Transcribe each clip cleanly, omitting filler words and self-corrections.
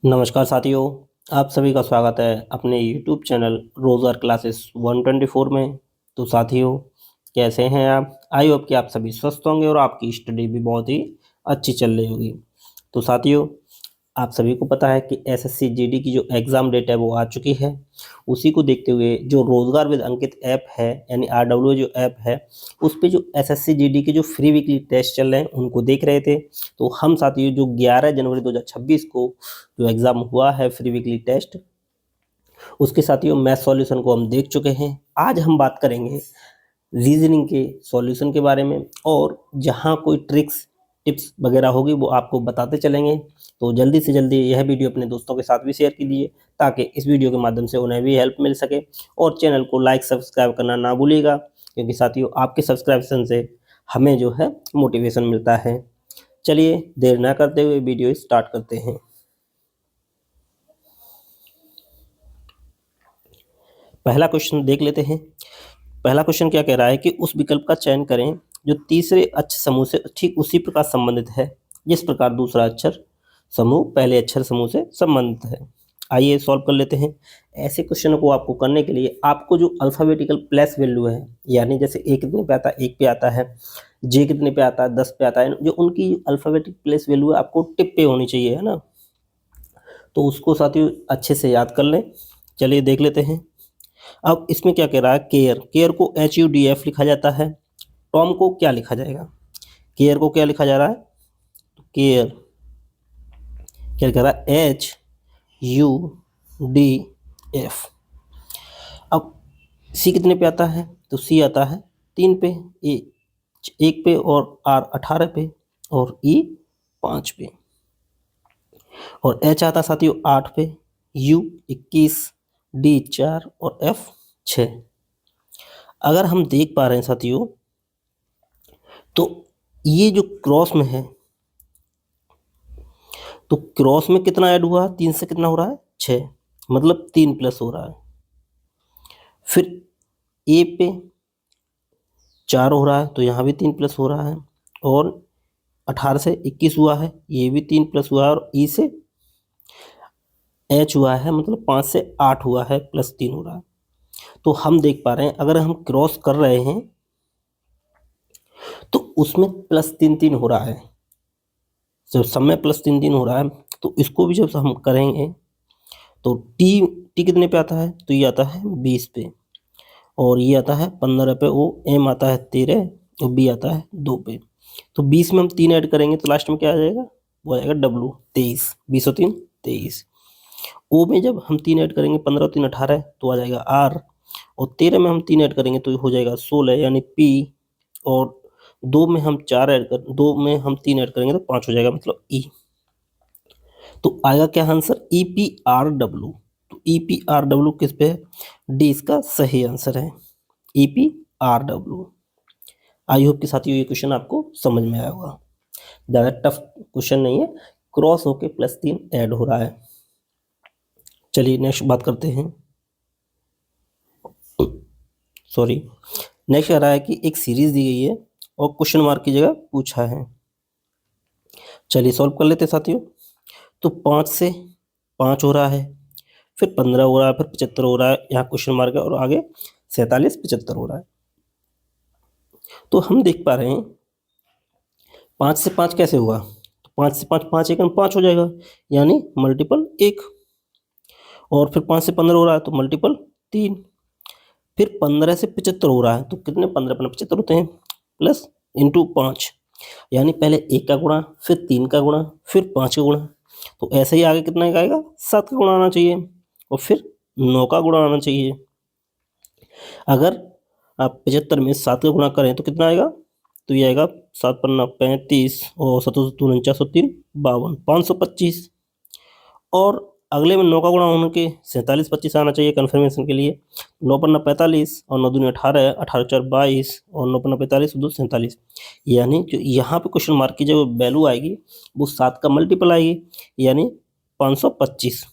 नमस्कार साथियों, आप सभी का स्वागत है अपने यूट्यूब चैनल रोज़र क्लासेस 124 में। तो साथियों, कैसे हैं आप? आई होप कि आप सभी स्वस्थ होंगे और आपकी स्टडी भी बहुत ही अच्छी चल रही होगी। तो साथियों, आप सभी को पता है कि एसएससी जीडी की जो एग्ज़ाम डेट है वो आ चुकी है। उसी को देखते हुए जो रोज़गार विद अंकित ऐप है यानी आरडब्ल्यू जो ऐप है, उस पे जो एसएससी जीडी के जो फ्री वीकली टेस्ट चल रहे हैं उनको देख रहे थे। तो हम साथियों जो 11 जनवरी 2026 को जो एग्ज़ाम हुआ है फ्री वीकली टेस्ट, उसके साथियों मैथ सॉल्यूशन को हम देख चुके हैं। आज हम बात करेंगे रीजनिंग के सॉल्यूशन के बारे में, और जहाँ कोई ट्रिक्स टिप्स वगैरह होगी वो आपको बताते चलेंगे। तो जल्दी से जल्दी यह वीडियो अपने दोस्तों के साथ भी शेयर कीजिए ताकि इस वीडियो के माध्यम से उन्हें भी हेल्प मिल सके। और चैनल को लाइक सब्सक्राइब करना ना भूलिएगा, क्योंकि साथियों आपके सब्सक्रिप्शन से हमें जो है मोटिवेशन मिलता है। चलिए देर ना करते हुए वीडियो स्टार्ट करते हैं। पहला क्वेश्चन देख लेते हैं। पहला क्वेश्चन क्या कह रहा है कि उस विकल्प का चयन करें जो तीसरे अक्षर समूह से ठीक उसी प्रकार संबंधित है जिस प्रकार दूसरा अक्षर समूह पहले अक्षर समूह से संबंधित है। आइए सॉल्व कर लेते हैं। ऐसे क्वेश्चनों को आपको करने के लिए आपको जो अल्फ़ाबेटिकल प्लेस वैल्यू है, यानी जैसे ए कितने पे आता है, 1 पे आता है, जे कितने पे आता है, 10 पे आता है, जो उनकी अल्फ़ाबेटिक प्लेस वैल्यू है आपको टिप पे होनी चाहिए, है ना। तो उसको साथियों अच्छे से याद कर लें। चलिए देख लेते हैं। अब इसमें क्या कह रहा है, केयर केयर को HUDF लिखा जाता है। टॉम को क्या लिखा जाएगा? केयर को क्या लिखा जा रहा है? केयर क्या कह रहा है? HUDF। अब सी कितने पे आता है? तो सी आता है 3 पे, ए 1 पे, और आर 18 पे, और ई 5 पे, और एच आता साथियों 8 पे, यू 21, डी 4 और एफ 6। अगर हम देख पा रहे हैं साथियों, तो ये जो क्रॉस में है, तो क्रॉस में कितना ऐड हुआ? 3 से कितना हो रहा है? 6, मतलब 3 प्लस हो रहा है। फिर ए पे 4 हो रहा है, तो यहाँ भी 3 प्लस हो रहा है, और 18 से 21 हुआ है, ये भी 3 प्लस हुआ है, और ई से एच हुआ है, मतलब 5 से 8 हुआ है, प्लस 3 हो रहा है। तो हम देख पा रहे हैं अगर हम क्रॉस कर रहे हैं तो उसमें प्लस 3 हो रहा है। जब सब में प्लस 3 हो रहा है, तो इसको भी जब हम करेंगे तो टी टी कितने पे आता है? तो ये आता है 20 पे, और ये आता है 15 पे, ओ एम आता है 13, और बी आता है 2 पे। तो 20 में हम 3 ऐड करेंगे तो लास्ट में क्या आ जाएगा? वो आ जाएगा डब्लू 23। 20 और 3 23। ओ में जब हम 3 ऐड करेंगे, 15 और 3 18, तो आ जाएगा आर, और 13 में हम 3 ऐड करेंगे तो हो जाएगा 16, यानी पी, और 2 में हम 4 ऐड कर 2 में हम 3 ऐड करेंगे तो 5 हो जाएगा, मतलब ई। तो आएगा क्या आंसर? EPRW। तो EPRW किस पे है? डी इसका सही आंसर है, EPRW। आई होप कि साथियों ये क्वेश्चन आपको समझ में आया होगा। ज़्यादा टफ क्वेश्चन नहीं है, क्रॉस होके प्लस 3 ऐड हो रहा है। चलिए नेक्स्ट बात करते हैं। सॉरी, नेक्स्ट आ रहा है कि एक सीरीज दी गई है और क्वेश्चन मार्क की जगह पूछा है। चलिए सॉल्व कर लेते हैं साथियों। तो 5 से 5 हो रहा है, फिर 15 हो रहा है, फिर 75 हो रहा है, यहाँ क्वेश्चन मार्क है, और आगे 47 75 हो रहा है। तो हम देख पा रहे हैं 5 से 5 कैसे हुआ? तो 5 से 5 5 एकम 5 हो जाएगा, यानी मल्टीपल 1। और फिर 5 से 15 हो रहा है तो मल्टीपल 3। फिर 15 से 75 हो रहा है, तो कितने? 15 15 75 होते हैं, प्लस इंटू 5, यानी पहले 1 का गुणा, फिर 3 का गुणा, फिर 5 का गुणा। तो ऐसे ही आगे कितना का आएगा? 7 का गुणा आना चाहिए, और फिर 9 का गुणा आना चाहिए। अगर आप 75 में 7 का गुणा करें तो कितना आएगा? तो ये आएगा 7 पन्ना 35, और 7 दूनी 49, 3 52, 525। और अगले में 9 का गुणा होने के 47 25 आना चाहिए कन्फर्मेशन के लिए। 9 पन्ना 45, और 9 दूनी 18, 18 4 22, और 9 पन्ना 45, 2 47। यानी जो यहाँ पे क्वेश्चन मार्क की जो वैल्यू आएगी वो 7 का मल्टीपल आएगी, यानी 525।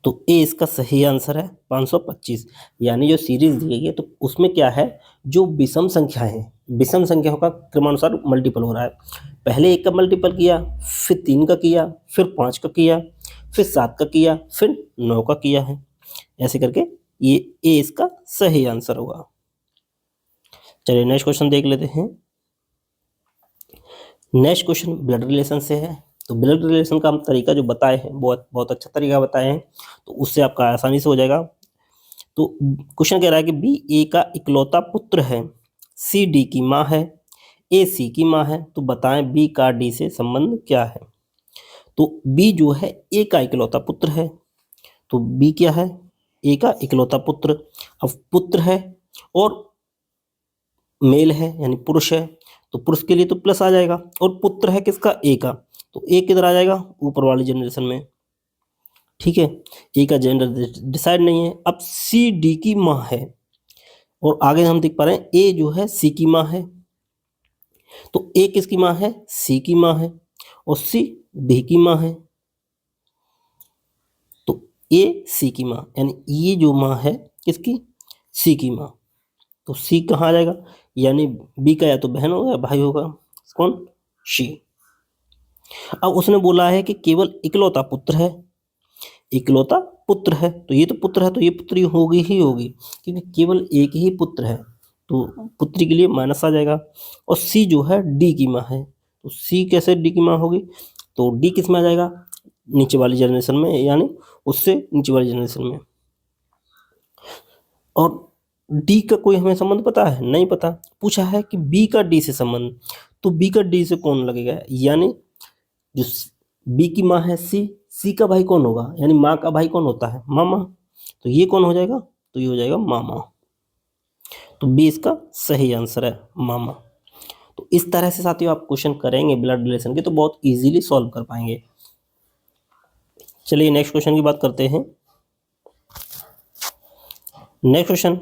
तो ए इसका सही आंसर है 525। यानी जो सीरीज दी गई है तो उसमें क्या है, जो विषम संख्या है, विषम संख्याओं का क्रमानुसार मल्टीपल हो रहा है। पहले 1 का मल्टीपल किया, फिर 3 का किया, फिर 5 का किया, फिर 7 का किया, फिर 9 का किया है, ऐसे करके ये ए इसका सही आंसर होगा। चलिए नेक्स्ट क्वेश्चन देख लेते हैं। नेक्स्ट क्वेश्चन ब्लड रिलेशन से है। तो ब्लड रिलेशन का हम तरीका जो बताए हैं, बहुत बहुत अच्छा तरीका बताए हैं, तो उससे आपका आसानी से हो जाएगा। तो क्वेश्चन कह रहा है कि बी ए का इकलौता पुत्र है, सी डी की माँ है, ए सी की माँ है, तो बताएं बी का डी से संबंध क्या है। तो बी जो है ए का इकलौता पुत्र है, तो बी क्या है, ए का इकलौता पुत्र। अब पुत्र है और मेल है यानी पुरुष है, तो पुरुष के लिए तो प्लस आ जाएगा, और पुत्र है किसका, ए का, तो ए किधर आ जाएगा, ऊपर वाली जनरेशन में। ठीक है, ए का जेंडर डिसाइड नहीं है। अब सी डी की माँ है, और आगे हम देख पा रहे हैं ए जो है सी की माँ है, तो ए किसकी माँ है, सी की माँ है, और सी डी की माँ है, तो ए सी की माँ, यानी ये जो माँ है किसकी, सी की माँ, तो सी कहाँ आ जाएगा, यानी बी का या तो बहन होगा या भाई होगा, कौन, शी। अब उसने बोला है कि केवल इकलौता पुत्र है, इकलौता पुत्र है, तो ये तो पुत्र है, तो ये पुत्री होगी ही होगी, क्योंकि केवल एक ही पुत्र है, तो पुत्री के लिए माइनस आ जाएगा। और सी जो है डी की माँ है, तो सी कैसे डी की माँ होगी, तो डी किस में आ जाएगा, नीचे वाली जनरेशन में, यानी उससे नीचे वाली जनरेशन में। और डी का कोई हमें संबंध पता है, नहीं पता। पूछा है कि बी का डी से संबंध, तो बी का डी से कौन लगेगा, यानी जो बी की माँ है सी, सी का भाई कौन होगा, यानी माँ का भाई कौन होता है, मामा, तो ये कौन हो जाएगा, तो ये हो जाएगा मामा, तो बी इसका सही आंसर है, मामा। तो इस तरह से साथियों आप क्वेश्चन करेंगे ब्लड रिलेशन के, तो बहुत इजीली सॉल्व कर पाएंगे। चलिए नेक्स्ट क्वेश्चन की बात करते हैं। नेक्स्ट क्वेश्चन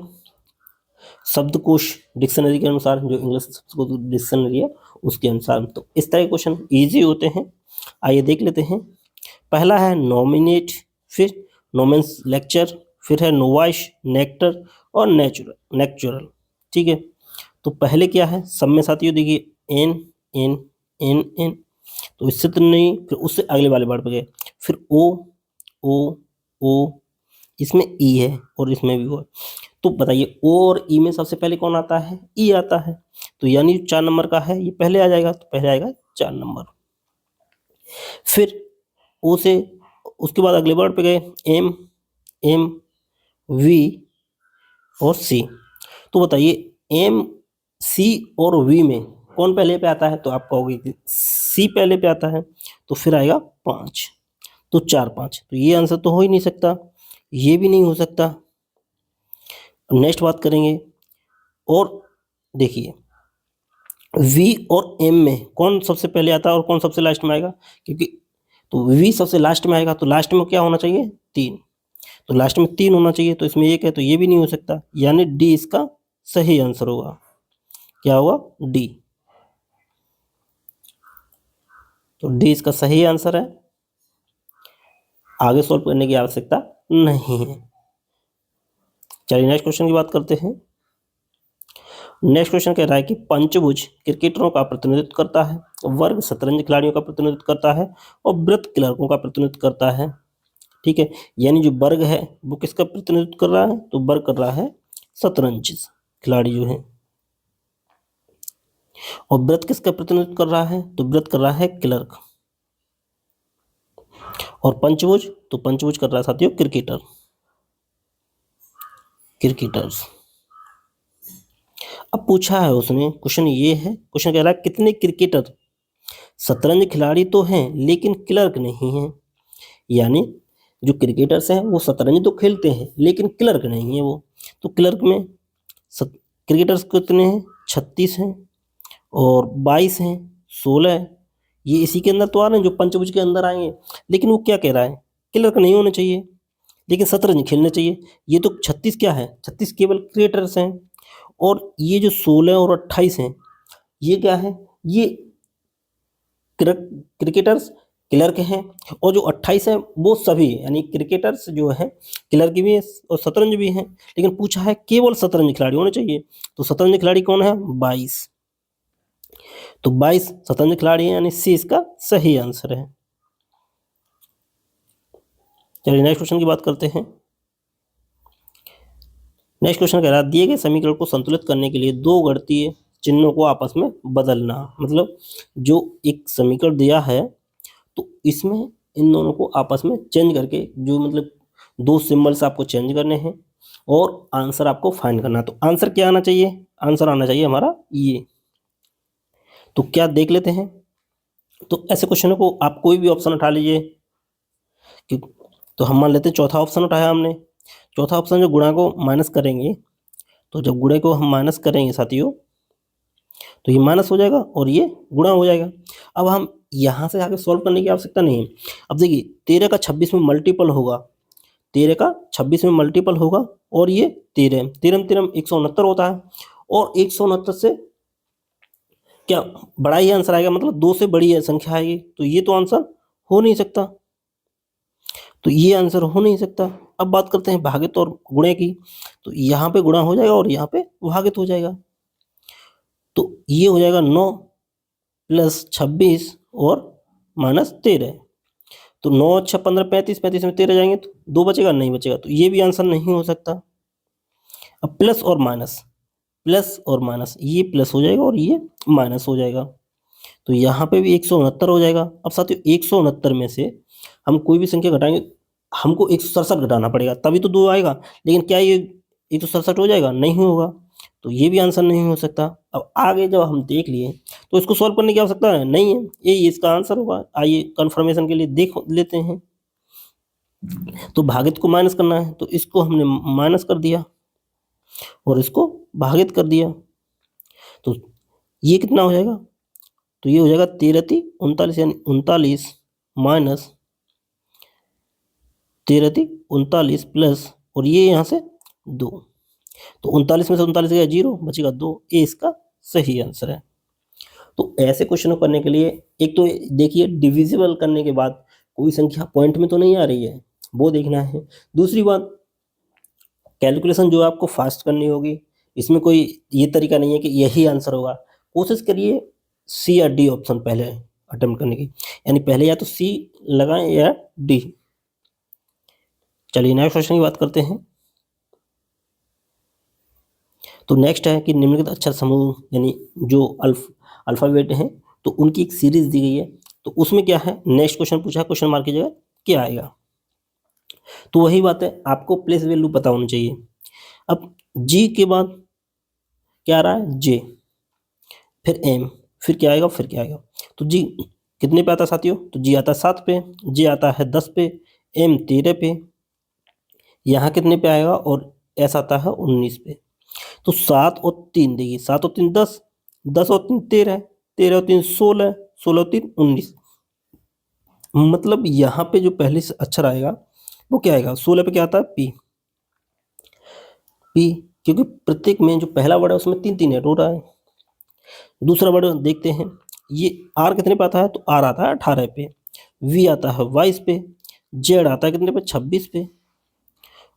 शब्दकोश डिक्शनरी के अनुसार, जो इंग्लिश शब्दकोश डिक्शनरी है उसके अनुसार, तो इस तरह के क्वेश्चन इजी होते हैं। आइए देख लेते हैं। पहला है नॉमिनेट, फिर नोमेंस लेक्चर, फिर है नोवाइश, नेक्टर और नेचुरल। ठीक है, तो पहले क्या है, सब में साथियों देखिए एन एन एन एन, तो इससे तो नहीं, फिर उससे अगले वाले वर्ड पे गए, फिर ओ ओ ओ, इसमें ई है और इसमें भी ओ है, तो बताइए ओ और ई में सबसे पहले कौन आता है, ई आता है, तो यानी 4 नंबर का है, ये पहले आ जाएगा, तो पहले आएगा 4 नंबर। फिर ओ से उसके बाद अगले वर्ड पे गए, एम एम वी और सी, तो बताइए एम सी और वी में कौन पहले पे आता है, तो आप कहोगे कि सी पहले पे आता है, तो फिर आएगा 5, तो 4 5, तो ये आंसर तो हो ही नहीं सकता, ये भी नहीं हो सकता। नेक्स्ट बात करेंगे, और देखिए वी और एम में कौन सबसे पहले आता है और कौन सबसे लास्ट में आएगा, क्योंकि तो वी सबसे लास्ट में आएगा, तो लास्ट में क्या होना चाहिए, 3, तो लास्ट में 3 होना चाहिए, तो इसमें 1 है, तो ये भी नहीं हो सकता, यानी डी इसका सही आंसर होगा। क्या होगा, डी, तो डी इसका सही आंसर है, आगे सॉल्व करने की आवश्यकता नहीं है। चलिए नेक्स्ट क्वेश्चन की बात करते हैं। नेक्स्ट क्वेश्चन कह रहा है कि पंचभुज क्रिकेटरों का प्रतिनिधित्व करता है, वर्ग शतरंज खिलाड़ियों का प्रतिनिधित्व करता है, और वृत्त क्लर्कों का प्रतिनिधित्व करता है। ठीक है, यानी जो वर्ग है वो किसका प्रतिनिधित्व कर रहा है, तो वर्ग कर रहा है शतरंज खिलाड़ी जो है, और व्रत किसका प्रतिनिधित्व कर रहा है, तो व्रत कर रहा है क्लर्क, और पंचभुज, तो पंचभुज कर रहा है साथियों क्रिकेटर्स। अब पूछा है उसने, क्वेश्चन ये है, क्वेश्चन कह रहा है कितने क्रिकेटर शतरंज खिलाड़ी तो हैं लेकिन क्लर्क नहीं हैं, यानी जो क्रिकेटर्स हैं वो शतरंज तो खेलते हैं लेकिन क्लर्क नहीं है वो, तो क्लर्क में क्रिकेटर्स कितने हैं, 36 हैं, और 22 हैं, 16 है, ये इसी के अंदर तो आ रहे हैं जो पंचभुज के अंदर आएंगे, लेकिन वो क्या कह रहा है, क्लर्क नहीं होने चाहिए लेकिन शतरंज खेलने चाहिए। ये तो 36 क्या है, 36 केवल क्रिकेटर्स हैं, और ये जो 16 और 28 हैं ये क्या है, ये क्रिकेटर्स क्लर्क हैं, और जो 28 हैं वो सभी यानी क्रिकेटर्स जो हैं क्लर्क भी हैं और शतरंज भी हैं, लेकिन पूछा है केवल शतरंज खिलाड़ी होने चाहिए, तो शतरंज खिलाड़ी कौन है, 22, तो 22 शतरंज खिलाड़ी हैं, यानी सी इसका सही आंसर है। चलिए नेक्स्ट क्वेश्चन की बात करते हैं। नेक्स्ट क्वेश्चन कह रहा है दिए गए समीकरण को संतुलित करने के लिए दो गणितीय चिन्हों को आपस में बदलना। मतलब जो एक समीकरण दिया है तो इसमें इन दोनों को आपस में चेंज करके जो मतलब दो सिंबल्स आपको चेंज करने हैं और आंसर आपको फाइंड करना है। तो आंसर क्या आना चाहिए? आंसर आना चाहिए हमारा ये। तो क्या देख लेते हैं। तो ऐसे क्वेश्चनों को आप कोई भी ऑप्शन उठा लीजिए। तो हम मान लेते हैं चौथा ऑप्शन उठाया हमने। चौथा ऑप्शन जो गुणा को माइनस करेंगे, तो जब गुणे को हम माइनस करेंगे साथियों तो ये माइनस हो जाएगा और ये गुणा हो जाएगा। अब हम यहाँ से आगे सॉल्व करने की आवश्यकता नहीं है। अब देखिए 13 का 26 में मल्टीपल होगा, 13 का 26 में मल्टीपल होगा और ये 13 13 13 169 होता है और 169 से क्या बड़ा ही आंसर आएगा, मतलब 2 से बड़ी है संख्या आएगी। तो ये तो आंसर हो नहीं सकता, तो ये आंसर हो नहीं सकता। अब बात करते हैं भागित और गुणे की। तो यहाँ पे गुणा हो जाएगा और यहाँ पे भागित हो जाएगा। तो ये हो जाएगा 9 प्लस 26 और माइनस 13। तो 9 अच्छा 15 35 35 में 13 जाएंगे तो 2 बचेगा, नहीं बचेगा। तो ये भी आंसर नहीं हो सकता। अब प्लस और माइनस, प्लस और माइनस, ये प्लस हो जाएगा और ये माइनस हो जाएगा। तो यहाँ पे भी 169 हो जाएगा। अब साथियों 169 में से हम कोई भी संख्या घटाएंगे, हमको 167 घटाना पड़ेगा तभी तो 2 आएगा। लेकिन क्या ये 167 हो जाएगा? नहीं होगा। तो ये भी आंसर नहीं हो सकता। अब आगे जब हम देख लिए तो इसको सॉल्व करने की आवश्यकता है नहीं है, ये इसका आंसर होगा। आइए कंफर्मेशन के लिए देख लेते हैं। तो भागित को माइनस करना है, तो इसको हमने माइनस कर दिया और इसको भागित कर दिया। तो ये कितना हो जाएगा? तो ये हो जाएगा 13 × 39 यानी 39 माइनस 13 × 39 प्लस और ये यहाँ से 2। तो 39 में से 39 गया 0, बचेगा 2। ये इसका सही आंसर है। तो ऐसे क्वेश्चन करने के लिए एक तो देखिए डिविजिबल करने के बाद कोई संख्या पॉइंट में तो नहीं आ रही है, वो देखना है। दूसरी बात, कैलकुलेशन जो आपको फास्ट करनी होगी, इसमें कोई ये तरीका नहीं है कि यही आंसर होगा। कोशिश करिए सी या डी ऑप्शन पहले अटेम्प्ट करने की, यानी पहले या तो सी लगाएं या डी। चलिए नेक्स्ट क्वेश्चन की बात करते हैं। तो नेक्स्ट है कि निम्नलिखित अक्षर समूह यानी जो अल्फाबेट हैं तो उनकी एक सीरीज दी गई है। तो उसमें क्या है, नेक्स्ट क्वेश्चन पूछा है, क्वेश्चन मार्क की जगह क्या आएगा। तो वही बात है, आपको प्लेस वैल्यू पता होनी चाहिए। अब जी के बाद क्या आ रहा है? जे, फिर एम, फिर क्या आएगा, फिर क्या आएगा। तो जी कितने पे आता है साथियों? तो जी आता है 7 पे, जे आता है 10 पे, एम 13 पे, यहाँ कितने पे आएगा और एस आता है 19 पे। तो 7 और 3 देखिए, 7 और 3 10, 10 और 3 13, 13 और 3 16, 16 और 3 19। मतलब यहाँ पे जो पहले से अक्षर आएगा वो क्या आएगा? 16 पे क्या आता है? पी। पी क्योंकि प्रत्येक में जो पहला वर्ड है उसमें 3 3 ऐड हो रहा है। दूसरा वर्ड देखते हैं, ये आर कितने पे आता है? तो आर आता है 18 पे, वी आता है 22 पे, जेड आता है कितने पे? 26 पे,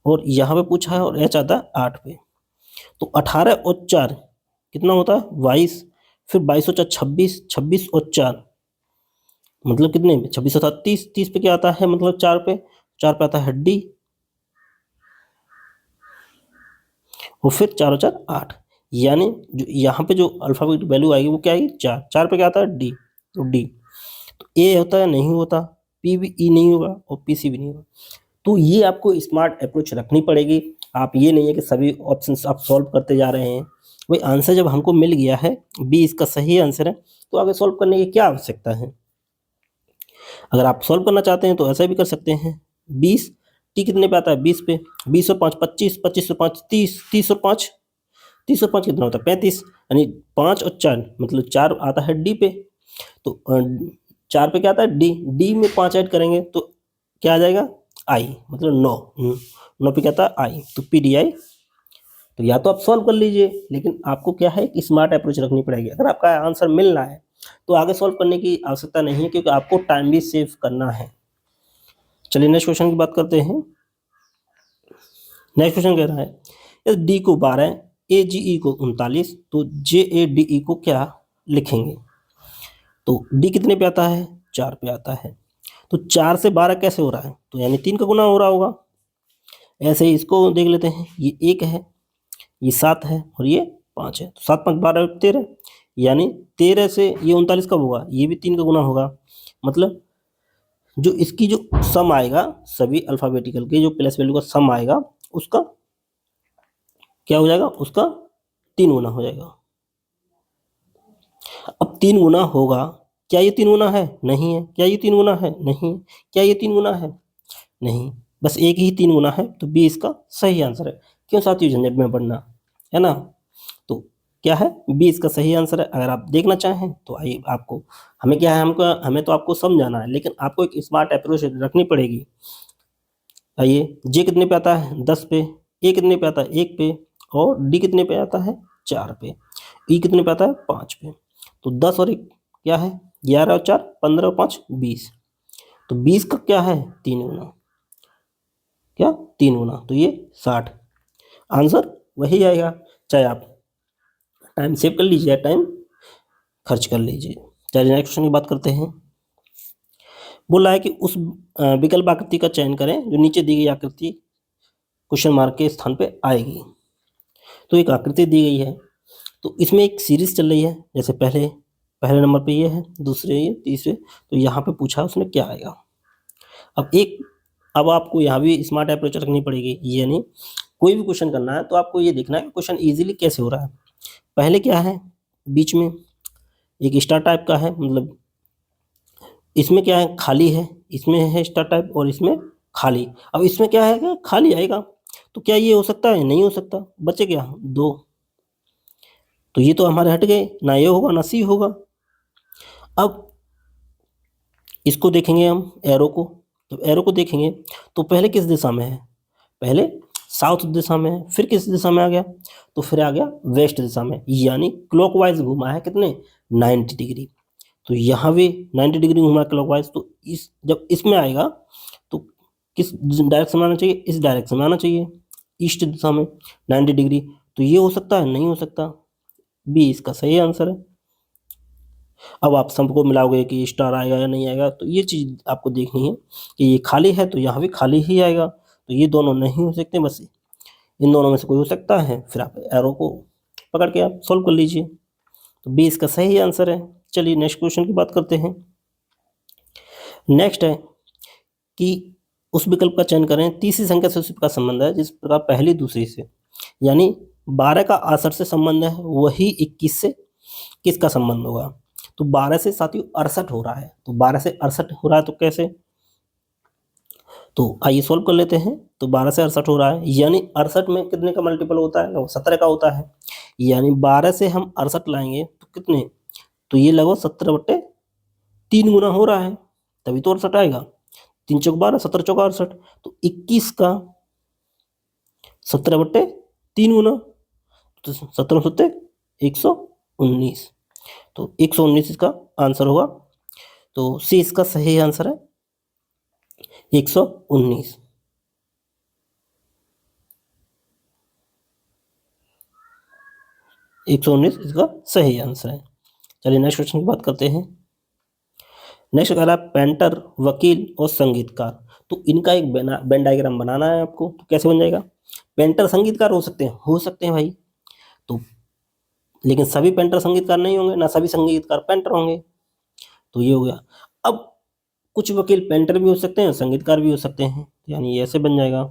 और यहाँ पे पूछा है और एच आता है 8 पे। तो 18 और 4 कितना होता है? 22, फिर 22 और 4 26, 26 और 4 मतलब कितने पे? 26 और 7 30, 30 पे क्या आता है? मतलब 4 पे, 4 पे आता है डी, और फिर 4 और 4 8, यानी जो यहाँ पे जो अल्फाबेट वैल्यू आएगी वो क्या आएगी? 4, 4 पे क्या आता है? डी। तो डी, तो ए होता है नहीं होता, पी भी ई नहीं होगा और पी सी भी नहीं होगा। तो ये आपको स्मार्ट अप्रोच रखनी पड़ेगी। आप ये नहीं है कि सभी ऑप्शंस आप सॉल्व करते जा रहे हैं। भाई आंसर जब हमको मिल गया है, बी इसका सही आंसर है, तो आगे सॉल्व करने की क्या आवश्यकता है। अगर आप सॉल्व करना चाहते हैं तो ऐसा भी कर सकते हैं। 20, टी कितने पे आता है? 20 पे, 20 और 5 25, 25 और 5 30, 30 और 5, 30 और 5 कितना होता है? 35, यानी 5 और 4 मतलब 4 आता है डी पे। तो 4 पे क्या आता है? डी, डी में 5 ऐड करेंगे तो क्या आ जाएगा? आई, मतलब 9, 9 पे क्या आता है? आई, तो पी डी आई। तो या तो आप सॉल्व कर लीजिए, लेकिन आपको क्या है कि स्मार्ट अप्रोच रखनी पड़ेगी। अगर आपका आंसर मिल रहा है तो आगे सॉल्व करने की आवश्यकता नहीं है, क्योंकि आपको टाइम भी सेव करना है। चलिए नेक्स्ट क्वेश्चन की बात करते हैं। नेक्स्ट क्वेश्चन कह रहा है यदि डी को 12, ए जी ई को 39, तो जे ए डी ई को क्या लिखेंगे। तो डी कितने पे आता है? 4 पे आता है। तो 4 से 12 कैसे हो रहा है, तो यानी 3 का गुना हो रहा होगा। ऐसे ही इसको देख लेते हैं, ये 1 है, ये 7 है और ये 5 है, तो 7 5 12 13, यानी 13 से ये 39 कब होगा, ये भी 3 का गुना होगा। मतलब जो इसकी जो सम आएगा, सभी अल्फाबेटिकल के जो प्लस वैल्यू का सम आएगा, उसका क्या हो जाएगा, उसका 3 गुना हो जाएगा। अब 3 गुना होगा, क्या ये 3 गुना है, नहीं है। क्या ये 3 गुना है, नहीं। क्या ये 3 गुना है, नहीं। बस एक ही 3 गुना है, तो बी इसका सही आंसर है। क्यों साथियों, झंझट में पढ़ना, है ना। तो क्या है, बी इसका सही आंसर है। अगर आप देखना चाहें तो आइए, आपको हमें क्या है, हमें तो आपको समझाना है, लेकिन आपको एक स्मार्ट अप्रोच रखनी पड़ेगी। आइए, जे कितने पे आता है, 10 पे। ए कितने पे आता है, 1 पे। और डी कितने पे आता है, 4 पे। ई कितने पे आता है, 5 पे। तो 10 और 1 क्या है, 11 और 4 15 और 5 20। तो 20 का क्या है, 3 गुना। क्या, 3 गुना, तो ये 60। आंसर वही आएगा। चाहे आप टाइम सेव कर लीजिए या टाइम खर्च कर लीजिए। चलिए नेक्स्ट क्वेश्चन की बात करते हैं। बोला है कि उस विकल्प आकृति का चयन करें जो नीचे दी गई आकृति क्वेश्चन मार्क के स्थान पे आएगी। तो एक आकृति दी गई है, तो इसमें एक सीरीज चल रही है, जैसे पहले नंबर पे ये है, दूसरे ये, तीसरे, तो यहाँ पे पूछा उसमें क्या आएगा। अब आपको यहाँ भी स्मार्ट अप्रोच रखनी पड़ेगी, यानी कोई भी क्वेश्चन करना है तो आपको ये देखना है कि क्वेश्चन इजीली कैसे हो रहा है। पहले क्या है, बीच में एक स्टार टाइप का है, मतलब इसमें क्या है, खाली है, इसमें है स्टार टाइप और इसमें खाली। अब इसमें क्या है, क्या खाली आएगा, तो क्या ये हो सकता है, नहीं हो सकता। बचे क्या, 2, तो ये तो हमारे हट गए, ना ये होगा ना सी होगा। अब इसको देखेंगे हम, एरो को। जब एरो को देखेंगे तो पहले किस दिशा में है, पहले साउथ दिशा में है, फिर किस दिशा में आ गया, तो फिर आ गया वेस्ट दिशा में, यानी क्लॉकवाइज घुमा है कितने, 90 डिग्री। तो यहाँ भी 90 डिग्री घुमा क्लॉकवाइज, तो जब इसमें आएगा तो किस डायरेक्शन में आना चाहिए, इस डायरेक्शन में आना चाहिए, ईस्ट दिशा में 90 डिग्री। तो ये हो सकता है, नहीं हो सकता। बी इसका सही आंसर है। अब आप सबको मिलाओगे कि स्टार आएगा या नहीं आएगा, तो ये चीज़ आपको देखनी है कि ये खाली है तो यहाँ भी खाली ही आएगा, तो ये दोनों नहीं हो सकते, बस इन दोनों में से कोई हो सकता है। फिर आप एरो को पकड़ के आप सॉल्व कर लीजिए, तो बी इसका सही आंसर है। चलिए नेक्स्ट क्वेश्चन की बात करते हैं। नेक्स्ट है कि उस विकल्प का चयन करें, तीसरी संख्या से उसी का संबंध है जिस प्रकार पहली दूसरी से, यानी 12 का 68 से संबंध है, वही 21 से किसका संबंध होगा। तो 12 से साथियों 68 हो रहा है, तो 12 से 68 हो रहा है, तो कैसे, तो आइए सॉल्व कर लेते हैं। तो 12 से 68 हो रहा है, यानी 68 में कितने का मल्टीपल होता है, 17 का होता है, यानी 12 से हम 68 लाएंगे तो कितने, तो ये लगभग 17/3 गुना हो रहा है, तभी तो 68 आएगा। 3 चौक 12, 17 चौक 68, तो 21 का 17/3 गुना, तो 17 सत्ते 119, तो 119 इसका आंसर होगा। तो सी इसका सही आंसर है, 119। इसका सही आंसर है। चलिए नेक्स्ट क्वेश्चन की बात करते हैं। नेक्स्ट कह रहा है पेंटर, वकील और संगीतकार, तो इनका एक वेन डायग्राम बनाना है आपको। तो कैसे बन जाएगा, पेंटर संगीतकार हो सकते हैं भाई, तो लेकिन सभी पेंटर संगीतकार नहीं होंगे, ना सभी संगीतकार पेंटर होंगे, तो ये हो गया। अब कुछ वकील पेंटर भी हो सकते हैं, संगीतकार भी हो सकते हैं, यानी ये ऐसे बन जाएगा।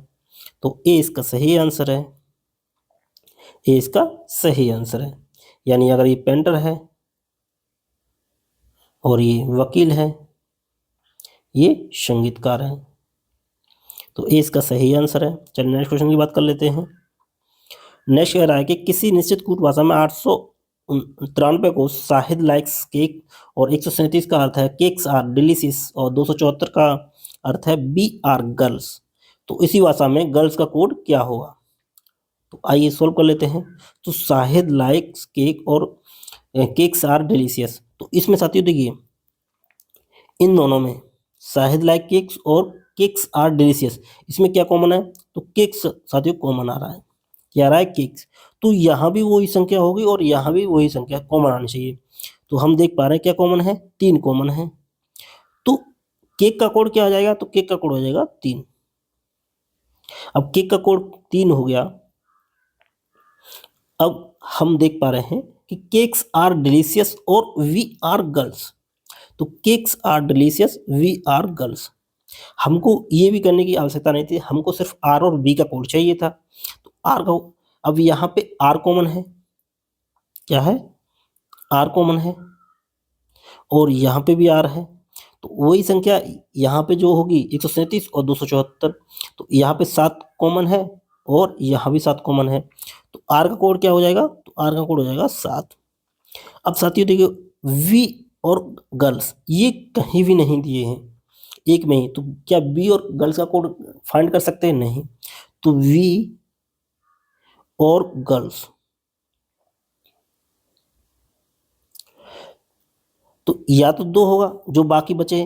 तो ए इसका सही आंसर है, ए इसका सही आंसर है। यानी अगर ये पेंटर है और ये वकील है, ये संगीतकार है, तो ए इसका सही आंसर है। चलिए नेक्स्ट क्वेश्चन की बात कर लेते हैं। नेक्स्ट कह रहा है कि किसी निश्चित कूट भाषा में 893 को शाहिद लाइक्स केक और 137 का अर्थ है केक्स आर डिलीशियस और 274 का अर्थ है बी आर गर्ल्स, तो इसी भाषा में गर्ल्स का कोड क्या होगा। तो आइए सॉल्व कर लेते हैं। तो शाहिद लाइक्स केक और केक्स आर डिलीशियस, तो इसमें साथियों देखिए, इन दोनों में शाहिद लाइक केक्स और केक्स आर डिलीशियस, इसमें क्या कॉमन है, तो केक्स साथियों कॉमन आ रहा है, क्या आ रहा है, केक्स। तो यहाँ भी वही संख्या होगी और यहाँ भी वही संख्या कॉमन आनी चाहिए। तो हम देख पा रहे हैं क्या कॉमन है, 3 कॉमन है। तो केक का कोड क्या हो जाएगा, तो केक का कोड हो जाएगा 3। अब केक का कोड 3 हो गया। अब हम देख पा रहे हैं कि केक्स आर डिलीशियस और वी आर गर्ल्स। तो cakes are delicious, we are girls. हमको ये भी करने की आवश्यकता नहीं थी, हमको सिर्फ आर और बी का कोड चाहिए था। तो आर का, अब यहाँ पे आर कॉमन है, क्या है, आर कॉमन है, और यहाँ पे भी आर है। तो वही संख्या यहाँ पे जो होगी 137 और 274, तो यहाँ पे 7 कॉमन है और यहाँ भी 7 कॉमन है। तो आर का कोड क्या हो जाएगा, तो आर का कोड हो जाएगा 7। अब साथियों देखिए, वी और गर्ल्स ये कहीं भी नहीं दिए हैं, एक में ही। तो क्या बी और गर्ल्स का कोड फाइंड कर सकते हैं, नहीं। तो वी और गर्ल्स, तो या तो 2 होगा जो बाकी बचे,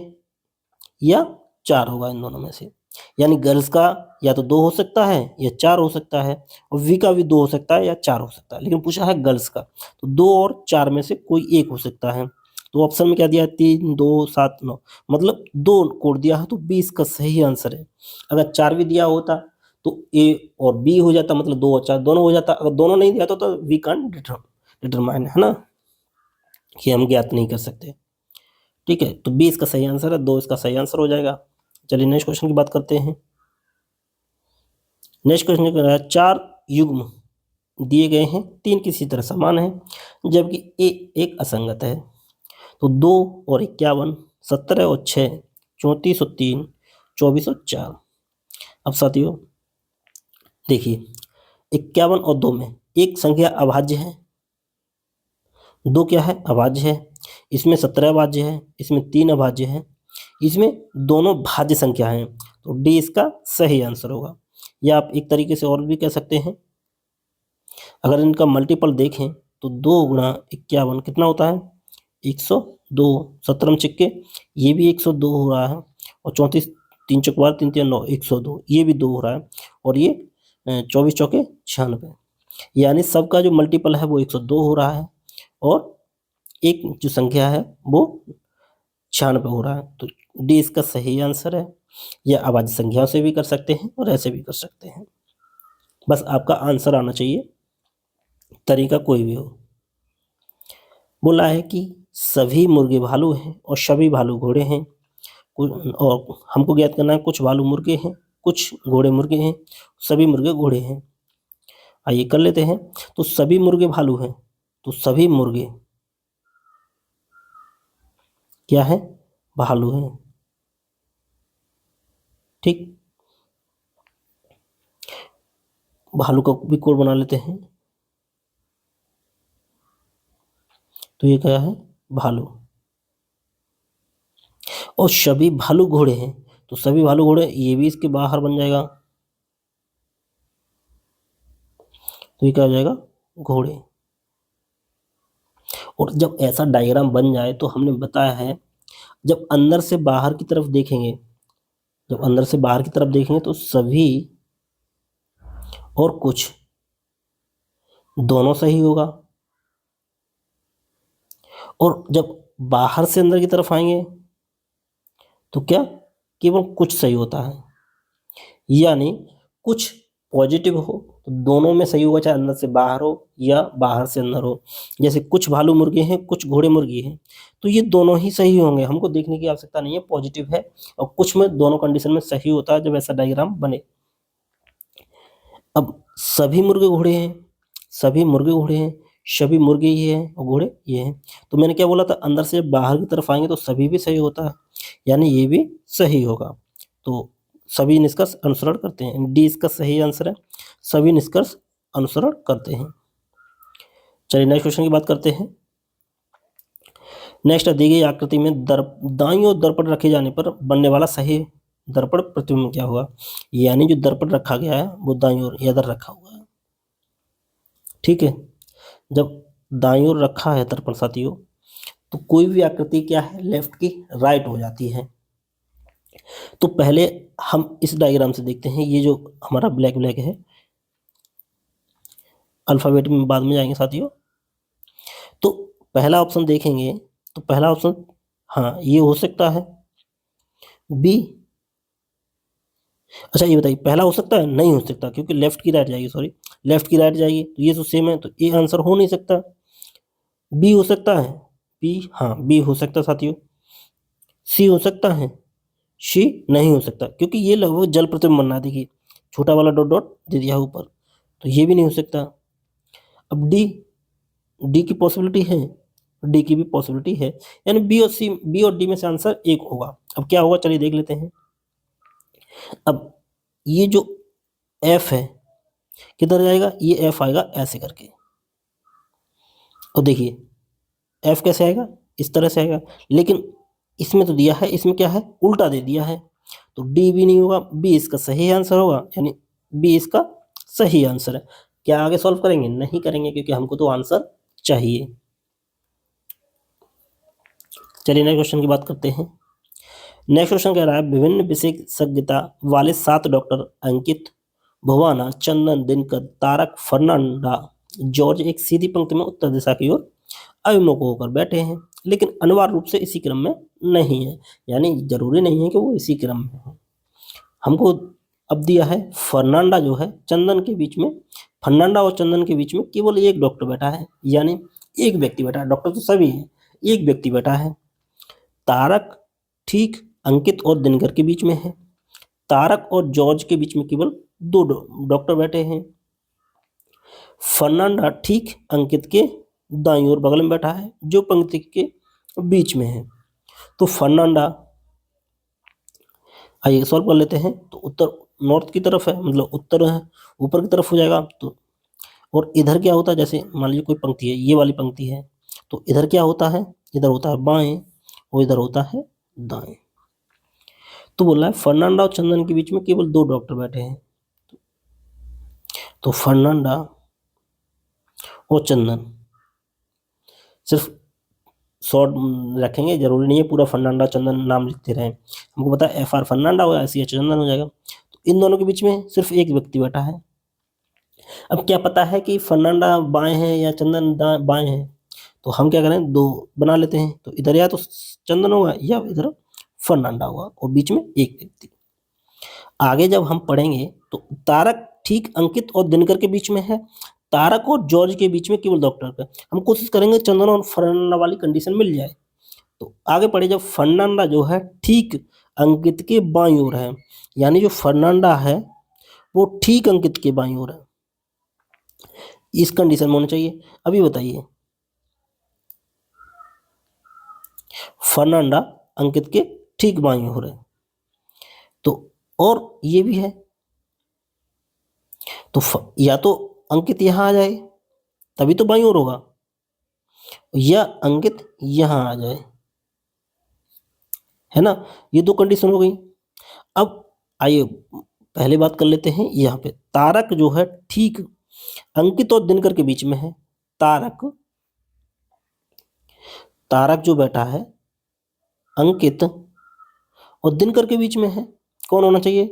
या 4 होगा इन दोनों में से। यानी गर्ल्स का या तो 2 हो सकता है या 4 हो सकता है, और वी का भी 2 हो सकता है या 4 हो सकता है, लेकिन पूछा है गर्ल्स का, तो 2 और 4 में से कोई एक हो सकता है। तो ऑप्शन में क्या दिया है, 3, 2, 7, 9, मतलब 2 कोड दिया है, तो बी इसका सही आंसर है। अगर 4 भी दिया होता तो ए और बी हो जाता, मतलब 2 और 4 दोनों हो जाता। अगर दोनों नहीं दिया तो वी कांट डिटरमाइन, है ना, कि हम ज्ञात नहीं कर सकते। ठीक है, तो बी इसका सही आंसर है, 2 इसका सही आंसर हो जाएगा। चलिए नेक्स्ट क्वेश्चन की बात करते हैं। नेक्स्ट क्वेश्चन कह रहा है, 4 युग्म दिए गए हैं, 3 किसी तरह समान है, जबकि ए एक असंगत है। तो 2 और 51, 17 और 6, 34 और 3, 24 और 4। अब साथियों देखिए, 51 और 2 में एक संख्या अभाज्य है, 2 क्या है, अभाज्य है। इसमें 17 अभाज्य है, इसमें 3 अभाज्य है, इसमें दोनों भाज्य संख्या हैं। तो डी इसका सही आंसर होगा। या आप एक तरीके से और भी कह सकते हैं, अगर इनका मल्टीपल देखें तो 2 गुणा 51 कितना होता है, 102। 17 चिक्के ये भी 102 हो रहा है, और 34 3 चौक 12 3 3 9 102 ये भी 2 हो रहा है, और ये 24 चौके 96। यानी सबका जो मल्टीपल है वो 102 हो रहा है, और एक जो संख्या है वो 96 हो रहा है। तो डी इसका सही आंसर है। या अभाज्य संख्याओं से भी कर सकते हैं और ऐसे भी कर सकते हैं, बस आपका आंसर आना चाहिए, तरीका कोई भी हो। बोला है कि सभी मुर्गे भालू हैं और सभी भालू घोड़े हैं, और हमको ज्ञात करना है कुछ भालू मुर्गे हैं, कुछ घोड़े मुर्गे हैं, सभी मुर्गे घोड़े हैं। आइए कर लेते हैं। तो सभी मुर्गे भालू हैं, तो सभी मुर्गे क्या है, भालू हैं। ठीक, भालू का भी कोड बना लेते हैं। तो ये क्या है, भालू। और सभी भालू घोड़े हैं, तो सभी भालू घोड़े ये भी इसके बाहर बन जाएगा। तो ये क्या हो जाएगा, घोड़े। और जब ऐसा डायग्राम बन जाए तो हमने बताया है, जब अंदर से बाहर की तरफ देखेंगे, जब अंदर से बाहर की तरफ देखेंगे तो सभी और कुछ दोनों सही होगा, और जब बाहर से अंदर की तरफ आएंगे तो क्या, केवल कुछ सही होता है। यानी कुछ पॉजिटिव हो तो दोनों में सही होगा, चाहे अंदर से बाहर हो या बाहर से अंदर हो। जैसे कुछ भालू मुर्गे हैं, कुछ घोड़े मुर्गी हैं, तो ये दोनों ही सही होंगे, हमको देखने की आवश्यकता नहीं है पॉजिटिव है और कुछ में, दोनों कंडीशन में सही होता है जब ऐसा डायग्राम बने। अब सभी मुर्गे घोड़े हैं, सभी मुर्गे घोड़े हैं, सभी मुर्गे ये हैं और घोड़े ये हैं। तो मैंने क्या बोला था, अंदर से बाहर की तरफ आएंगे तो सभी भी सही होता है, यानी ये भी सही होगा। तो सभी निष्कर्ष अनुसरण करते हैं, डी इसका सही आंसर है, सभी निष्कर्ष अनुसरण करते हैं। चलिए नेक्स्ट क्वेश्चन की बात करते हैं। नेक्स्ट दी गई आकृति में दाईं ओर दर्पण रखे जाने पर बनने वाला सही दर्पण प्रतिबिंब क्या होगा। यानी जो दर्पण रखा गया है वो दाईं ओर इधर रखा हुआ है। ठीक है, जब दाईं ओर रखा है दर्पण साथियों, तो कोई भी आकृति क्या है, लेफ्ट की राइट हो जाती है। तो पहले हम इस डायग्राम से देखते हैं, ये जो हमारा ब्लैक ब्लैक है, अल्फाबेट में बाद में जाएंगे साथियों। तो पहला ऑप्शन देखेंगे, तो पहला ऑप्शन हाँ ये हो सकता है, बी। अच्छा ये बताइए पहला हो सकता है? नहीं हो सकता, क्योंकि लेफ्ट की राइट जाएगी, सॉरी लेफ्ट की राइट जाएगी, तो ये तो सेम है, तो ए आंसर हो नहीं सकता। बी हो सकता है? बी, हाँ बी हो सकता है साथियों। सी हो सकता है? सी नहीं हो सकता, क्योंकि ये लगभग जल प्रतिबिंब बनना है, देखिए छोटा वाला डॉट डॉट दे दिया है ऊपर, तो ये भी नहीं हो सकता। अब डी, डी की पॉसिबिलिटी है, डी की भी पॉसिबिलिटी है, यानी बी और सी, बी और डी में से आंसर एक होगा। अब क्या होगा चलिए देख लेते हैं। अब ये जो एफ है किधर जाएगा? ये एफ आएगा ऐसे करके, और देखिए एफ कैसे आएगा? इस तरह से आएगा, लेकिन इसमें तो दिया है, इसमें क्या है? उल्टा दे दिया है, तो डी भी नहीं होगा, बी इसका सही आंसर होगा, यानी बी इसका सही आंसर है। क्या आगे सॉल्व करेंगे? नहीं करेंगे, क्योंकि हमको तो आंसर चाहिए। चलिए नेक्स्ट क्वेश्चन की बात करते हैं। नेक्स्ट क्वेश्चन कह रहा है विभिन्न विशेषज्ञता वाले 7 डॉक्टर अंकित, भुवाना, चंदन, दिनकर, तारक, फर्नांडा, जॉर्ज एक सीधी पंक्ति में उत्तर दिशा की ओर अभिमुख होकर बैठे हैं, लेकिन अनिवार्य रूप से इसी क्रम में नहीं है, यानी जरूरी नहीं है कि वो इसी क्रम में हो। हमको अब दिया है फर्नांडा जो है चंदन के बीच में, फर्नांडा और चंदन के बीच में केवल एक डॉक्टर बैठा है, यानी एक व्यक्ति बैठा है, डॉक्टर तो सभी हैं, एक व्यक्ति बैठा है। तारक ठीक अंकित और दिनकर के बीच में है, तारक और जॉर्ज के बीच में केवल 2 डॉक्टर बैठे हैं। फर्नांडा ठीक अंकित के दाईं ओर बगल में बैठा है, जो पंक्ति के बीच में है। तो फर्नांडा, आइए सॉल्व कर लेते हैं। तो उत्तर नॉर्थ की तरफ है, मतलब उत्तर है ऊपर की तरफ हो जाएगा, तो और इधर क्या होता है? जैसे मान लीजिए कोई पंक्ति है, ये वाली पंक्ति है, तो इधर क्या होता है? इधर होता है बाएं और इधर होता है दाएं। तो बोला है फर्नांडा और चंदन के बीच में केवल 2 डॉक्टर बैठे हैं, तो फर्नांडा और चंदन, सिर्फ शॉर्ट रखेंगे, जरूरी नहीं है पूरा फर्नांडा चंदन नाम लिखते रहें। हमको पता है एफ आर फर्नांडा होगा, ऐसे चंदन हो जाएगा, तो इन दोनों के बीच में सिर्फ एक व्यक्ति बैठा है। अब क्या पता है कि फर्नांडा बाएं है या चंदन बाएं है, तो हम क्या करें, 2 बना लेते हैं, तो इधर या तो चंदन होगा या इधर फर्नांडा होगा, और बीच में एक व्यक्ति। आगे जब हम पढ़ेंगे तो तारक ठीक अंकित और दिनकर के बीच में है, तारक और जॉर्ज के बीच में केवल डॉक्टर का। हम कोशिश करेंगे चंदन और फर्नांडा वाली कंडीशन मिल जाए। तो आगे पढ़े, जब फर्नांडा जो है ठीक अंकित के बाईं ओर है, यानी जो फर्नांडा है वो ठीक अंकित के बाईं ओर है, इस कंडीशन में होना चाहिए। अभी बताइए, फर्नांडा अंकित के ठीक बाईं ओर है, तो और ये भी है, तो या तो अंकित यहां आ जाए तभी तो बाईं ओर होगा, या अंकित यहां आ जाए, है ना। ये 2 कंडीशन हो गई। अब आइए पहले बात कर लेते हैं, यहाँ पे तारक जो है ठीक अंकित और दिनकर के बीच में है, तारक, तारक जो बैठा है अंकित और दिनकर के बीच में है, कौन होना चाहिए?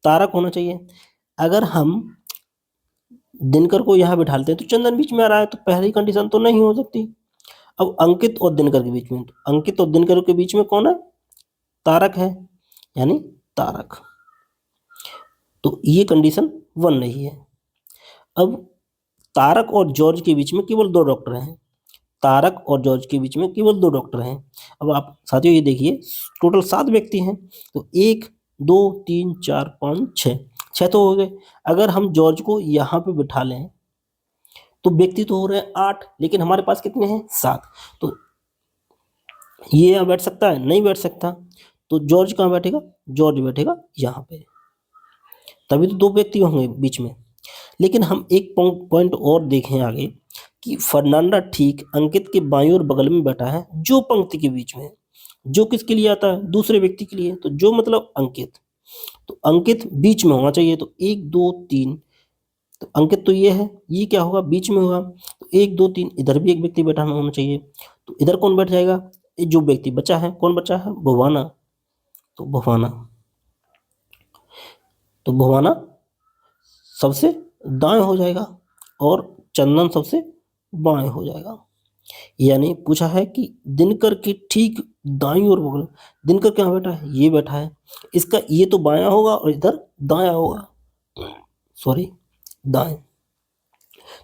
तारक होना चाहिए। अगर हम दिनकर को यहाँ बिठा लेते हैं तो चंदन बीच में आ रहा है, तो पहली कंडीशन तो नहीं हो सकती। अब अंकित और दिनकर के बीच में, तो अंकित और दिनकर के बीच में कौन है? तारक है, यानी तारक, तो ये कंडीशन 1 नहीं है। अब तारक और जॉर्ज के बीच में केवल 2 डॉक्टर हैं, तारक और जॉर्ज के बीच में केवल 2 डॉक्टर हैं। अब आप साथियों ये देखिए टोटल 7 व्यक्ति हैं, तो 1 2 3 4 5 6, 6 तो हो गए। अगर हम जॉर्ज को यहाँ पे बिठा लें तो व्यक्ति तो हो रहे हैं 8, लेकिन हमारे पास कितने हैं? 7। तो ये यहाँ बैठ सकता है? नहीं बैठ सकता। तो जॉर्ज कहाँ बैठेगा? जॉर्ज बैठेगा यहाँ पे, तभी तो 2 व्यक्ति होंगे बीच में। लेकिन हम एक पॉइंट और देखें आगे, कि फर्नांडा ठीक अंकित के बाईं ओर बगल में बैठा है, जो पंक्ति के बीच में है, जो किसके लिए आता है? दूसरे व्यक्ति के लिए, तो जो मतलब अंकित, तो अंकित बीच में होना चाहिए। तो 1 2 3, तो अंकित तो ये है, ये क्या होगा? बीच में होगा। तो 1 2 3, इधर भी एक व्यक्ति बैठा होना चाहिए, तो इधर कौन बैठ जाएगा? ये जो व्यक्ति बचा है, कौन बचा है? भुवाना, तो भुवाना, तो भुवाना सबसे दाएं हो जाएगा और चंदन सबसे बाएं हो जाएगा। यानी पूछा है कि दिनकर के ठीक दाईं ओर बगल, दिनकर कहाँ बैठा है, ये बैठा है, इसका ये तो बायां होगा और इधर दायां होगा, सॉरी दाएं,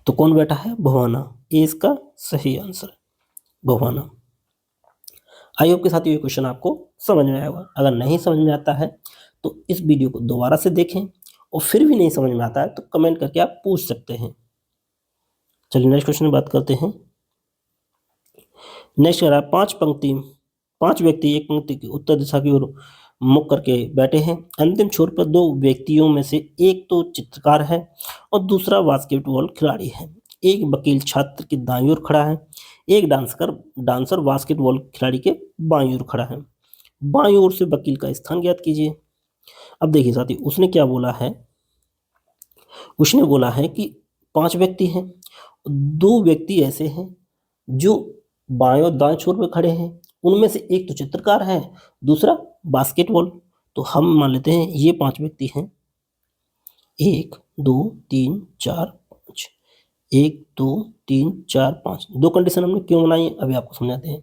तो कौन बैठा है, भवाना, ये इसका सही आंसर है, भवाना। आई होप के साथ ये क्वेश्चन आपको समझ में आया होगा। अगर नहीं समझ में आता है तो इस वीडियो को दोबारा से देखें, और फिर भी नहीं समझ में आता है तो कमेंट करके आप पूछ सकते हैं। चलिए नेक्स्ट क्वेश्चन की बात करते हैं। नेक्स्ट कह रहा है पांच व्यक्ति एक पंक्ति की उत्तर दिशा की ओर मुख करके बैठे हैं। अंतिम छोर पर दो व्यक्तियों में से एक तो चित्रकार है और दूसरा बास्केटबॉल खिलाड़ी है। एक वकील छात्र के दाईं ओर खड़ा है, एक डांसर बास्केटबॉल खिलाड़ी के बाईं ओर खड़ा है। बाईं ओर से वकील का स्थान ज्ञात कीजिए। अब देखिए साथी, उसने क्या बोला है, उसने बोला है कि 5 व्यक्ति हैं, 2 व्यक्ति ऐसे हैं जो बाएं और दाएं छोर पे खड़े हैं, उनमें से एक तो चित्रकार है, दूसरा बास्केटबॉल। तो हम मान लेते हैं ये 5 व्यक्ति हैं, 1 2 3 4 5, 1 2 3 4 5। 2 कंडीशन हमने क्यों बनाई है अभी आपको समझाते हैं।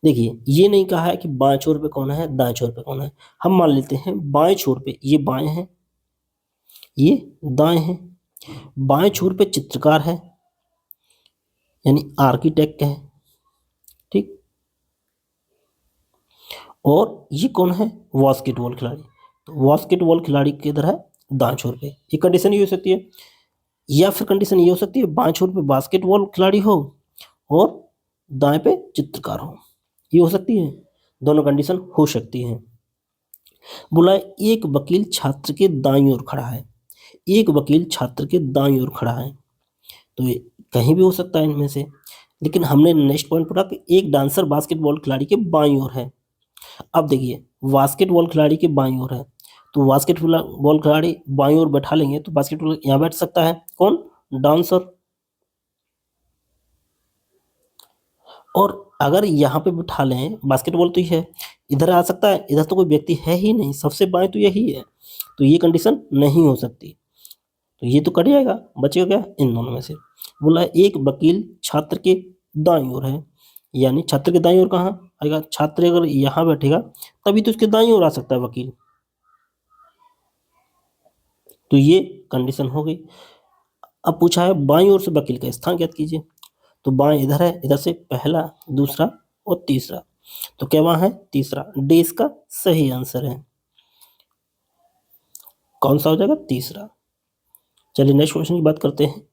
देखिए, ये नहीं कहा है कि बाएं छोर पे कौन है, दाएं छोर पे कौन है। हम मान लेते हैं बाएं छोर पे ये बाएं हैं, ये दाएं हैं। बाएं छोर पे चित्रकार है, यानी आर्किटेक्ट है, ठीक। और ये कौन है, बास्केटबॉल खिलाड़ी। तो बास्केटबॉल खिलाड़ी किधर है, दाएं छोर पे। ये कंडीशन ये हो सकती है, या फिर कंडीशन ये हो सकती है बाएं छोर पे बास्केटबॉल खिलाड़ी हो और दाएं पे चित्रकार हो, ये हो सकती है, दोनों कंडीशन हो सकती हैं। बोला एक वकील छात्र के दाईं ओर खड़ा है, एक वकील छात्र के दाईं ओर खड़ा है, तो ये कहीं भी हो सकता है इनमें से। लेकिन हमने नेक्स्ट पॉइंट पढ़ा कि एक डांसर बास्केटबॉल खिलाड़ी के बाईं ओर है। अब देखिए, बास्केटबॉल खिलाड़ी के बाईं ओर है, तो बास्केटबॉल खिलाड़ी बाईं ओर बैठा लेंगे तो बास्केटबॉल यहाँ बैठ सकता है, कौन, डांसर। और अगर यहाँ पे बिठा लें, बास्केटबॉल तो ये है, इधर आ सकता है, इधर तो कोई व्यक्ति है ही नहीं, सबसे बाएं तो यही है, तो ये कंडीशन नहीं हो सकती। तो ये तो कट जाएगा, बचेगा क्या, इन दोनों में से। बोला एक वकील छात्र के दाईं ओर है, यानी छात्र के दाईं ओर कहाँ आएगा, छात्र अगर यहाँ बैठेगा तभी तो उसके दाईं ओर आ सकता है वकील, तो ये कंडीशन हो गई। अब पूछा है बाईं ओर से वकील का स्थान ज्ञात कीजिए। तो बाएं इधर है, इधर से पहला, दूसरा और तीसरा, तो क्या वहां है, तीसरा, डी इसका सही आंसर है। कौन सा हो जाएगा, तीसरा। चलिए नेक्स्ट क्वेश्चन की बात करते हैं।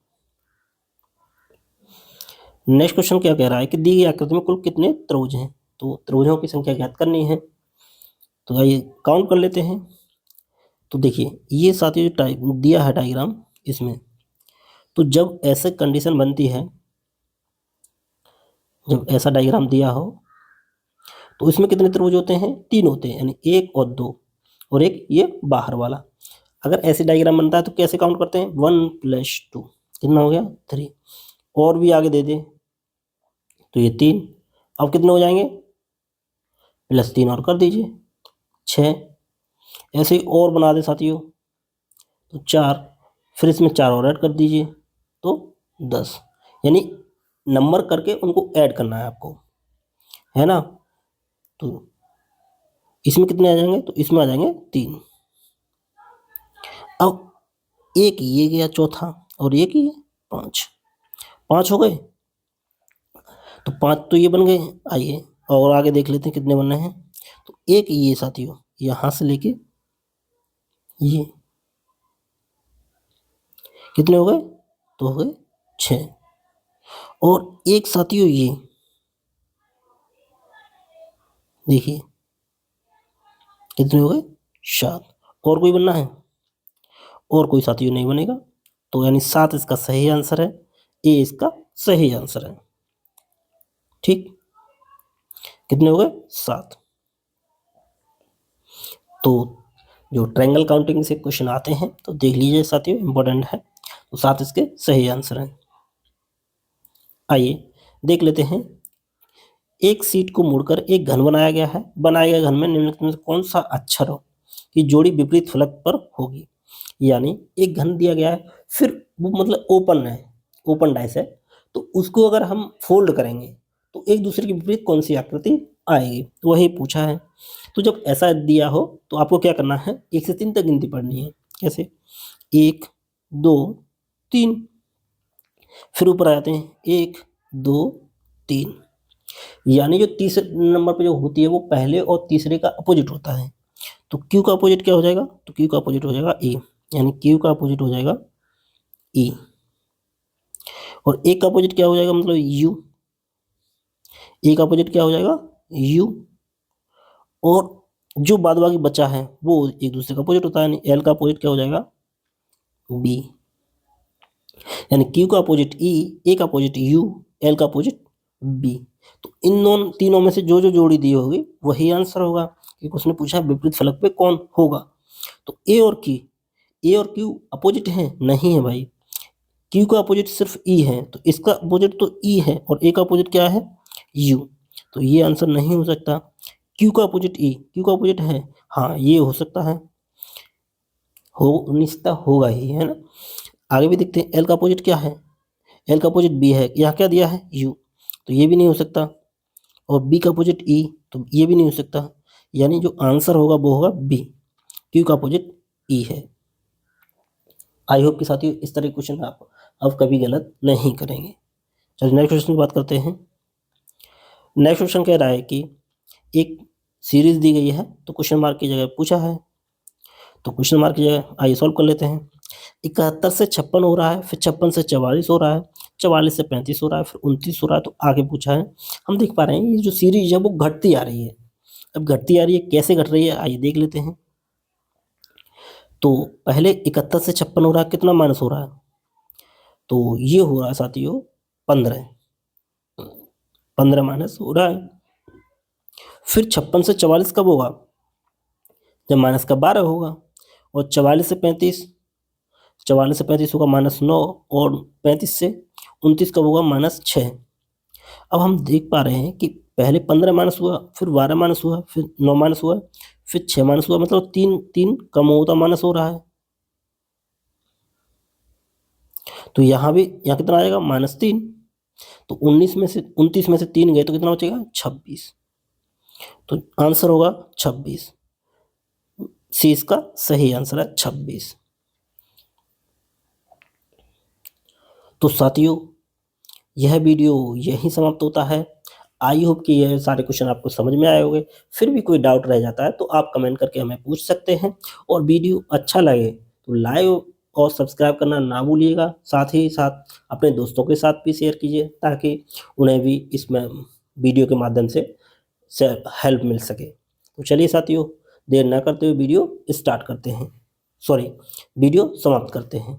नेक्स्ट क्वेश्चन क्या कह रहा है कि दी गई आकृति में कुल कितने त्रिभुज हैं। तो त्रिभुजों की संख्या ज्ञात करनी है, तो आइए काउंट कर लेते हैं। तो देखिए, ये साथी जो टाइप दिया है डायग्राम, इसमें तो जब ऐसे कंडीशन बनती है, जब ऐसा डायग्राम दिया हो तो इसमें कितने त्रिभुज होते हैं, 3 होते हैं, यानी 1 और 2 और एक ये बाहर वाला। अगर ऐसे डायग्राम बनता है तो कैसे काउंट करते हैं, 1 + 2 कितना हो गया, 3, और भी आगे दे दे तो ये 3, अब कितने हो जाएंगे, +3 और कर दीजिए 6, ऐसे ही और बना दे साथियों तो 4, फिर इसमें 4 और ऐड कर दीजिए तो 10, यानी नंबर करके उनको ऐड करना है आपको, है ना। तो इसमें कितने आ जाएंगे, तो इसमें आ जाएंगे 3। अब एक ये गया चौथा और एक ये 5, 5 हो गए, तो 5 तो ये बन गए। आइए और आगे देख लेते हैं कितने बनने हैं। तो एक ये साथियों यहाँ से लेके ये कितने हो गए, तो हो गए 6, और एक साथियों ये देखिए कितने हो गए, 7, और कोई बनना है, और कोई साथियों नहीं बनेगा, तो यानी 7 इसका सही आंसर है, ए इसका सही आंसर है, ठीक। कितने हो गए, 7। तो जो ट्रायंगल काउंटिंग से क्वेश्चन आते हैं तो देख लीजिए साथियों, इंपॉर्टेंट है, तो 7 इसके सही आंसर हैं। आइए देख लेते हैं। एक सीट को मुड़कर एक घन बनाया गया है, बनाए गए घन में निम्नलिखित में से कौन सा अक्षर हो कि जोड़ी विपरीत फलक पर होगी। यानी एक घन दिया गया है, फिर वो मतलब ओपन है, ओपन डाइस है, तो उसको अगर हम फोल्ड करेंगे तो एक दूसरे के विपरीत कौन सी आकृति आएगी, तो वही पूछा है। तो जब ऐसा दिया हो तो आपको क्या करना है, 1 से 3 तक गिनती पढ़नी है। कैसे? 1 2 3, फिर ऊपर आ जाते हैं 1 2 3, यानी जो तीसरे नंबर पे जो होती है वो पहले और तीसरे का अपोजिट होता है। तो Q का अपोजिट क्या हो जाएगा, तो Q का अपोजिट हो जाएगा E, यानी Q का अपोजिट हो जाएगा E। और A का अपोजिट क्या हो जाएगा, मतलब U। A का अपोजिट क्या हो जाएगा, U। और जो बाद बाकी बचा है वो एक दूसरे का अपोजिट होता है, यानी L का अपोजिट क्या हो जाएगा, B। यानी Q का अपोजिट E, A का अपोजिट U, L का अपोजिट B। तो इन दोनों तीनों में से जो जो जोड़ी दी होगी वही आंसर होगा, क्योंकि उसने पूछा विपरीत फलक पे कौन होगा। तो A और Q अपोजिट है, नहीं है भाई। Q का अपोजिट सिर्फ E है, तो इसका अपोजिट तो E है, और A का अपोजिट क्या है, U। तो ये आंसर नहीं हो सकता। Q का अपोजिट E, Q का अपोजिट है, हाँ ये हो सकता है, हो निश्चित होगा ही, है ना। आगे भी देखते हैं, L का अपोजिट क्या है, L का अपोजिट B है, यहाँ क्या दिया है, U, तो ये भी नहीं हो सकता। और B का अपोजिट E, तो ये भी नहीं हो सकता। यानी जो आंसर होगा वो होगा B, Q का अपोजिट E है। आई होप कि साथियों इस तरह के क्वेश्चन आप अब कभी गलत नहीं करेंगे। चलिए नेक्स्ट क्वेश्चन की बात करते हैं। नेक्स्ट क्वेश्चन कह रहा है कि एक सीरीज दी गई है तो क्वेश्चन मार्क की जगह पूछा है, तो क्वेश्चन मार्क की जगह आइए सॉल्व कर लेते हैं। 71 से 56 हो रहा है, फिर 56 से 44 हो रहा है, 44 से 35 हो रहा है, फिर 29 हो रहा है, तो आगे पूछा है। हम देख पा रहे हैं ये जो सीरीज है वो घटती आ रही है। अब घटती आ रही है, कैसे घट रही है आइए देख लेते हैं। तो पहले 71 से 56 हो रहा है, कितना माइनस हो रहा है, तो ये हो रहा है साथियों 15, 15 माइनस हो रहा है। फिर 56 से 44 कब होगा, जब माइनस का 12 होगा। और 44 से 35, 44 से 35 होगा -9, और 35 से 29 कब होगा, -6। अब हम देख पा रहे हैं कि पहले 15 माइनस हुआ, फिर 12 माइनस हुआ, फिर 9 माइनस हुआ, फिर 6 माइनस हुआ, मतलब 3 कम होता माइनस हो रहा है। तो यहाँ भी, यहाँ कितना आएगा, -3। तो 29 में से 3 गए तो कितना बचेगा, 26। तो आंसर होगा 26, सी इसका सही आंसर है 26। तो साथियों यह वीडियो यहीं समाप्त होता है। आई होप कि यह सारे क्वेश्चन आपको समझ में आए होंगे। फिर भी कोई डाउट रह जाता है तो आप कमेंट करके हमें पूछ सकते हैं। और वीडियो अच्छा लगे तो लाइक और सब्सक्राइब करना ना भूलिएगा। साथ ही साथ अपने दोस्तों के साथ भी शेयर कीजिए, ताकि उन्हें भी इसमें वीडियो के माध्यम से हेल्प मिल सके। तो चलिए साथियों, देर ना करते हुए वीडियो स्टार्ट करते हैं, वीडियो समाप्त करते हैं।